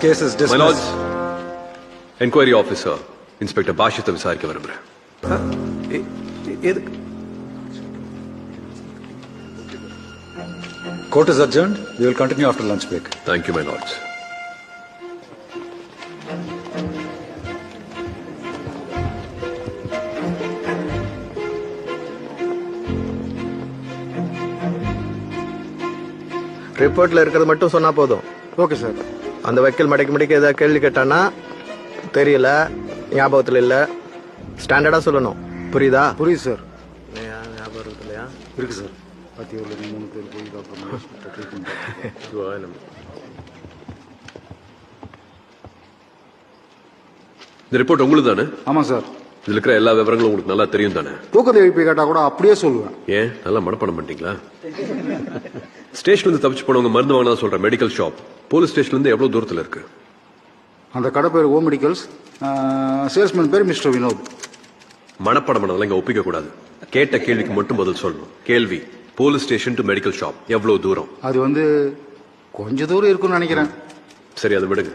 case is dismissed. My lords, enquiry officer, Inspector Bashith விசாரிக்க விரும்புறேன். Court is adjourned. We will continue after lunch break. Thank you, my lords. ரிப்போர்ட்ல இருக்கிறது மட்டும் சொன்னா போதும். Okay sir. அந்த வக்கீல் மடக்கி ஏதாவது கேள்வி கேட்டானா தெரியல, ஞாபகத்துல இல்ல, ஸ்டாண்டர்டா சொல்லணும். புரியுதா? புரியுது சார். ஞாபகம் இல்லையா? இருக்கு சார். 3 பேர் போய் இந்த ரிப்போர்ட் உங்களுக்கு தானே? ஆமா சார். இதுல இருக்கிற எல்லா விவரங்களும் உங்களுக்கு நல்லா தெரியும் தானே? தூக்கத்தை எழுப்பி கேட்டா கூட அப்படியே சொல்லுவேன். ஏன் நல்லா மனப்பாடம் பண்ணிட்டீங்களா? ஸ்டேஷன்ல இருந்து தப்பிச்சு போனவங்க மருந்து வாங்கினா சொல்ற மெடிக்கல் ஷாப் போலீஸ் ஸ்டேஷன்ல இருந்து எவ்வளவு தூரத்துல இருக்கு? அந்த கடை பேர் ஓ மெடிக்கல்ஸ், சேல்ஸ்மேன் பேர் மிஸ்டர் வினோத். மனப்பாடம் பண்ணதெல்லாம் இங்க ஒப்பிக்க கூடாது. கேட்ட கேள்விக்கு மட்டும் பதில் சொல்லணும். கேள்வி, police station to medical shop எவ்வளவு தூரம்? அது கொஞ்ச தூரம் இருக்கும்னு நினைக்கிறேன். சரி, அதை விடுங்க.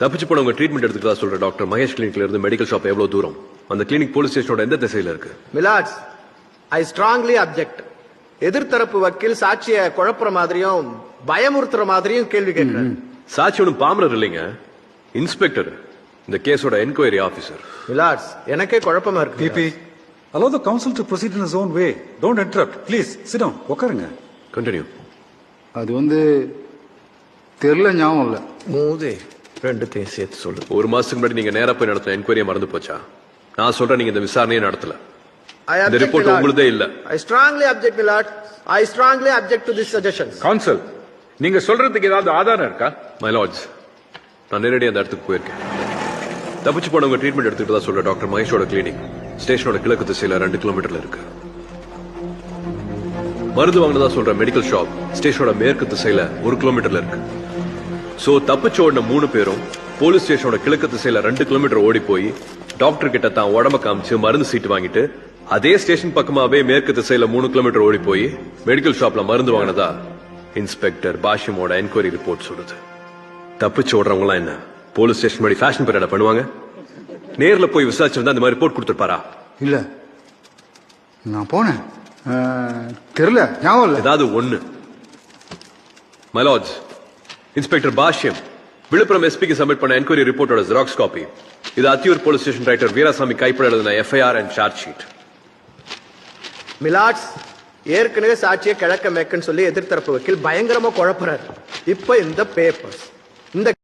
தப்பிச்சு போனவங்க ட்ரீட்மெண்ட் எடுத்துக்கிறதா சொல்ற டாக்டர் மகேஷ் கிளினிக்ல இருந்து மெடிக்கல் ஷாப் எவ்வளவு தூரம்? அந்த கிளினிக் போலீஸ் ஸ்டேஷனோட எந்த திசையில இருக்கு? மிலாட்ஸ், ஐ ஸ்ட்ராங்லி அப்ஜெக்ட். எதிர்த்தரப்பு வக்கீல் சாட்சிய குழப்புற மாதிரியும் பயமுறுத்துற மாதிரியும் கேள்வி கேட்கிறார். சாட்சி ஒன்றும் பாமரர் இல்லைங்க, இன்ஸ்பெக்டர், இந்த கேஸோட என்கொயரி ஆபீசர். மிலாட்ஸ், எனக்கே குழப்பமா இருக்கு. PP, allow the counsel to proceed in his own way. Don't interrupt. Please, sit down. உட்காருங்க. கண்டினியூ. அது தெரியல, ஞாபகம் இல்ல. மூதே ரெண்டுத்தையும் சேர்த்து சொல்லு. ஒரு மாசத்துக்கு முன்னாடி நீங்க நேரா போய் நடத்தின என்கொயரியை மறந்து போச்சா? நான் சொல்றேன், நீங்க இந்த விசாரணையை நடத்தல. இந்த ரிப்போர்ட் உங்களுதே இல்ல. I strongly object, my lord. I strongly object to this suggestion. Counsel, நீங்க சொல்றதுக்கு ஏதாவது ஆதாரம் இருக்கா? My lords, நான் நேரடியாக அந்த இடத்துக்கு போயிருக்கேன். தப்பிச்சு போனவங்க ட்ரீட்மெண்ட் எடுத்துக்கிட்டதா சொல்ற டாக்டர் மகேஷோட கிளினிக் ஸ்டேஷனோட கிழக்கு திசையில 2 கிலோமீட்டர்ல இருக்கு. மருந்து வாங்கினதா சொல்ற மெடிக்கல் ஷாப் ஸ்டேஷனோட மேற்கு திசையில 1 கிலோமீட்டர்ல இருக்கு. சோ தப்பிச்சு ஓடின 3 பேரும் போலீஸ் ஸ்டேஷனோட கிழக்கு திசையில 2 கிலோமீட்டர் ஓடி போய் டாக்டர் கிட்ட தான் உடம்ப காமிச்சு மருந்து சீட்டு வாங்கிட்டு அதே ஸ்டேஷன் பக்கமாவே மேற்கு திசையில 3 கிலோமீட்டர் ஓடி போய் மெடிக்கல் ஷாப்ல மருந்து வாங்கினதா இன்ஸ்பெக்டர் பாஷிமோட என்கொயரி ரிப்போர்ட் சொல்லுது. தப்பிச்சு ஓடுறவங்க எல்லாம் என்ன போலீஸ் ஸ்டேஷன் படி ஃபேஷன் பரேடா பண்ணுவாங்க? நேர்ல போய் விசாரிச்சிருந்தா இந்த மாதிரி ரிப்போர்ட் கொடுத்துருப்பாரா? இல்ல, நான் போனேன், தெரியல, ஞாபகம் இல்ல. ஏதாவது ஒண்ணு. My lords, inspector Bashyam Villupuram எஸ்பிக்கு சப்மிட் பண்ண என்கொயரி ரிப்போர்ட்டோட ஜெராக்ஸ் காப்பி. இது Athiyur police station writer Veerasamy கைப்பட எழுதின FIR and charge sheet. Milords, ஏற்கனவே சாட்சியை கிழக்க மேற்குன்னு சொல்லி எதிர்த்தரப்பு வக்கீல் பயங்கரமா குழப்புறாரு. இப்ப இந்த பேப்பர்ஸ், இந்த